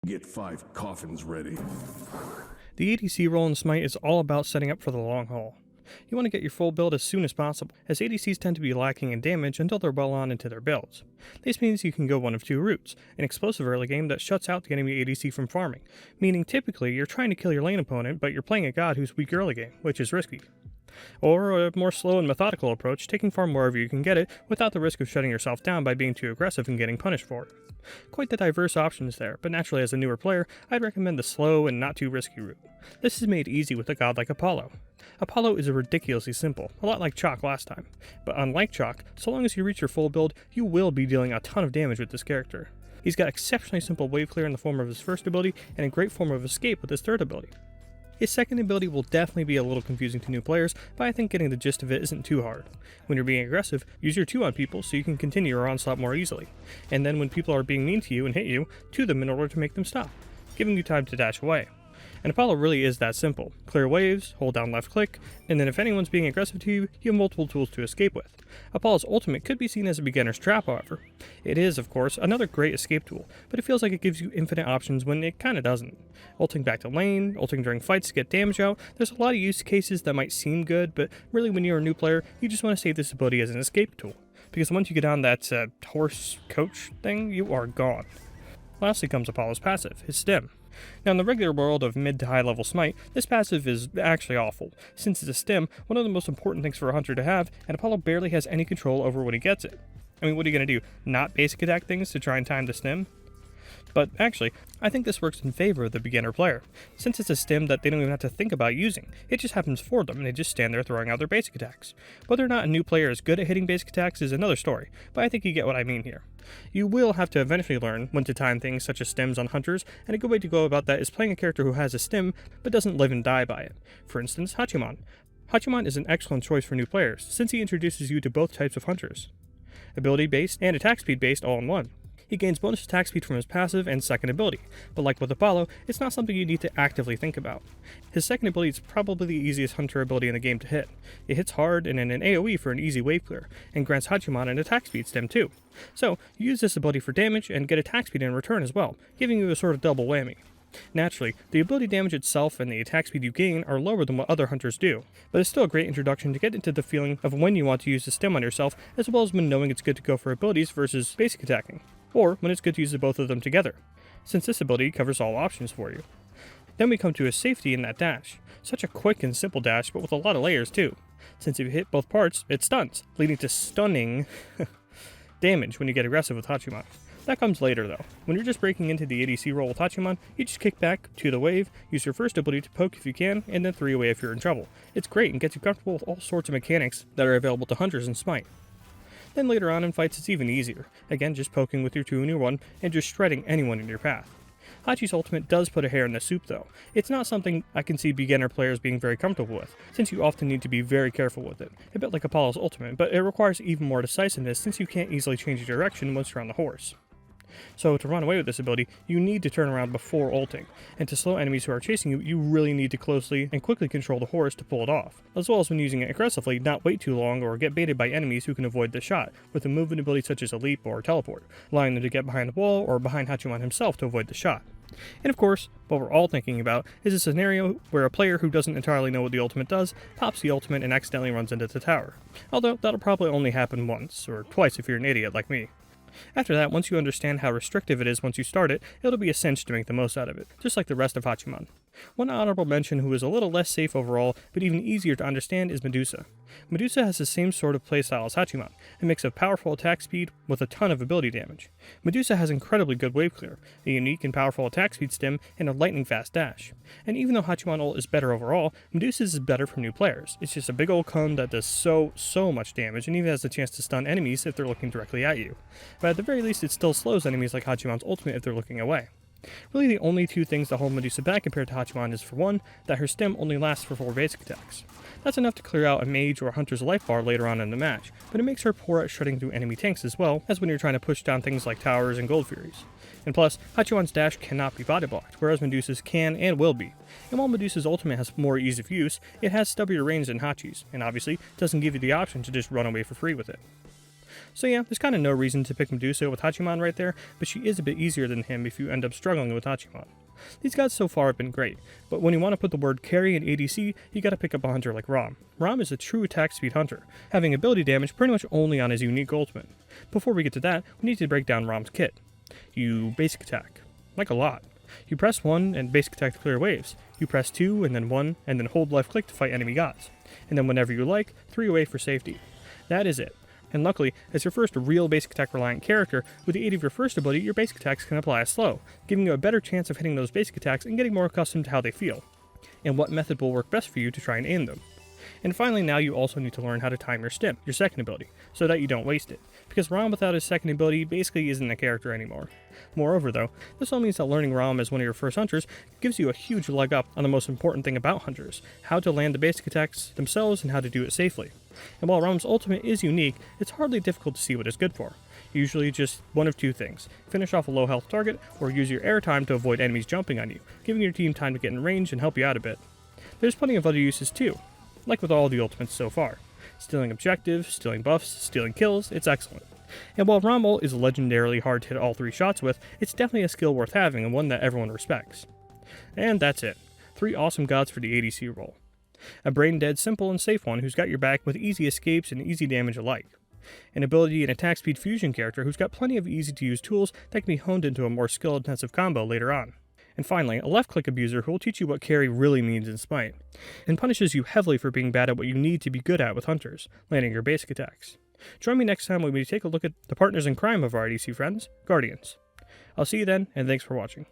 Get 5 coffins ready. The ADC role in SMITE is all about setting up for the long haul. You want to get your full build as soon as possible, as ADCs tend to be lacking in damage until they're well on into their builds. This means you can go one of two routes: an explosive early game that shuts out the enemy ADC from farming, meaning typically you're trying to kill your lane opponent but you're playing a god who's weak early game, which is risky. Or a more slow and methodical approach, taking farm wherever you can get it without the risk of shutting yourself down by being too aggressive and getting punished for it. Quite the diverse options there, but naturally as a newer player, I'd recommend the slow and not too risky route. This is made easy with a god like Apollo. Apollo is ridiculously simple, a lot like Chalk last time, but unlike Chalk, so long as you reach your full build, you will be dealing a ton of damage with this character. He's got exceptionally simple wave clear in the form of his first ability, and a great form of escape with his third ability. His second ability will definitely be a little confusing to new players, but I think getting the gist of it isn't too hard. When you're being aggressive, use your 2 on people so you can continue your onslaught more easily, and then when people are being mean to you and hit you, 2 them in order to make them stop, giving you time to dash away. And Apollo really is that simple. Clear waves, hold down left click, and then if anyone's being aggressive to you, you have multiple tools to escape with. Apollo's ultimate could be seen as a beginner's trap, however. It is, of course, another great escape tool, but it feels like it gives you infinite options when it kinda doesn't. Ulting back to lane, ulting during fights to get damage out, there's a lot of use cases that might seem good, but really when you're a new player, you just want to save this ability as an escape tool. Because once you get on that horse coach thing, you are gone. Lastly comes Apollo's passive, his stem. Now in the regular world of mid to high level smite, this passive is actually awful. Since it's a stem, one of the most important things for a hunter to have, and Apollo barely has any control over when he gets it. I mean, what are you going to do? Not basic attack things to try and time the stem? But actually, I think this works in favor of the beginner player, since it's a stem that they don't even have to think about using. It just happens for them, and they just stand there throwing out their basic attacks. Whether or not a new player is good at hitting basic attacks is another story, but I think you get what I mean here. You will have to eventually learn when to time things such as stems on hunters, and a good way to go about that is playing a character who has a stem, but doesn't live and die by it. For instance, Hachiman. Hachiman is an excellent choice for new players, since he introduces you to both types of hunters. Ability-based and attack speed-based all in one. He gains bonus attack speed from his passive and second ability, but like with Apollo, it's not something you need to actively think about. His second ability is probably the easiest hunter ability in the game to hit. It hits hard and in an AoE for an easy wave clear, and grants Hachiman an attack speed stem too. So, you use this ability for damage and get attack speed in return as well, giving you a sort of double whammy. Naturally, the ability damage itself and the attack speed you gain are lower than what other hunters do, but it's still a great introduction to get into the feeling of when you want to use the stem on yourself, as well as when knowing it's good to go for abilities versus basic attacking, or when it's good to use both of them together, since this ability covers all options for you. Then we come to his safety in that dash. Such a quick and simple dash, but with a lot of layers too. Since if you hit both parts, it stuns, leading to stunning damage when you get aggressive with Hachiman. That comes later though. When you're just breaking into the ADC role with Hachiman, you just kick back to the wave, use your first ability to poke if you can, and then 3 away if you're in trouble. It's great and gets you comfortable with all sorts of mechanics that are available to hunters in Smite. Then later on in fights it's even easier, again just poking with your 2 and your 1, and just shredding anyone in your path. Hachi's ultimate does put a hair in the soup though. It's not something I can see beginner players being very comfortable with, since you often need to be very careful with it. A bit like Apollo's ultimate, but it requires even more decisiveness since you can't easily change your direction once you're on the horse. So to run away with this ability, you need to turn around before ulting, and to slow enemies who are chasing you, you really need to closely and quickly control the horse to pull it off, as well as when using it aggressively, not wait too long or get baited by enemies who can avoid the shot, with a movement ability such as a leap or teleport, allowing them to get behind the wall or behind Hachiman himself to avoid the shot. And of course, what we're all thinking about is a scenario where a player who doesn't entirely know what the ultimate does, pops the ultimate and accidentally runs into the tower. Although that'll probably only happen once, or twice if you're an idiot like me. After that, once you understand how restrictive it is once you start it, it'll be a cinch to make the most out of it, just like the rest of Hachiman. One honorable mention who is a little less safe overall, but even easier to understand is Medusa. Medusa has the same sort of playstyle as Hachiman, a mix of powerful attack speed with a ton of ability damage. Medusa has incredibly good wave clear, a unique and powerful attack speed stem, and a lightning fast dash. And even though Hachiman ult is better overall, Medusa's is better for new players. It's just a big old cone that does so much damage and even has the chance to stun enemies if they're looking directly at you. But at the very least it still slows enemies like Hachiman's ultimate if they're looking away. Really the only 2 things that hold Medusa back compared to Hachiman is for one, that her stem only lasts for 4 basic attacks. That's enough to clear out a mage or a hunter's life bar later on in the match, but it makes her poor at shredding through enemy tanks as well as when you're trying to push down things like towers and gold furies. And plus, Hachiman's dash cannot be body blocked, whereas Medusa's can and will be. And while Medusa's ultimate has more ease of use, it has stubbier range than Hachi's, and obviously doesn't give you the option to just run away for free with it. So yeah, there's kind of no reason to pick Medusa with Hachiman right there, but she is a bit easier than him if you end up struggling with Hachiman. These gods so far have been great, but when you want to put the word carry in ADC, you gotta pick up a hunter like Ram. Ram is a true attack speed hunter, having ability damage pretty much only on his unique ultimate. Before we get to that, we need to break down Ram's kit. You basic attack, like a lot. You press 1 and basic attack to clear waves. You press 2 and then 1 and then hold left click to fight enemy gods. And then whenever you like, 3 away for safety. That is it. And luckily, as your first real basic attack reliant character, with the aid of your first ability, your basic attacks can apply as slow, giving you a better chance of hitting those basic attacks and getting more accustomed to how they feel, and what method will work best for you to try and aim them. And finally, now you also need to learn how to time your stim, your second ability, so that you don't waste it, because Ram without his second ability basically isn't a character anymore. Moreover though, this all means that learning Ram as one of your first hunters gives you a huge leg up on the most important thing about hunters, how to land the basic attacks themselves and how to do it safely. And while Ram's ultimate is unique, it's hardly difficult to see what it's good for. Usually just one of two things: finish off a low health target, or use your air time to avoid enemies jumping on you, giving your team time to get in range and help you out a bit. There's plenty of other uses too, like with all the ultimates so far. Stealing objectives, stealing buffs, stealing kills, it's excellent. And while Ram ult is legendarily hard to hit all 3 shots with, it's definitely a skill worth having and one that everyone respects. And that's it. 3 awesome gods for the ADC role. A brain-dead, simple, and safe one who's got your back with easy escapes and easy damage alike. An ability and attack speed fusion character who's got plenty of easy-to-use tools that can be honed into a more skill-intensive combo later on. And finally, a left-click abuser who will teach you what carry really means in Smite, and punishes you heavily for being bad at what you need to be good at with hunters, landing your basic attacks. Join me next time when we take a look at the partners in crime of our ADC friends, Guardians. I'll see you then, and thanks for watching.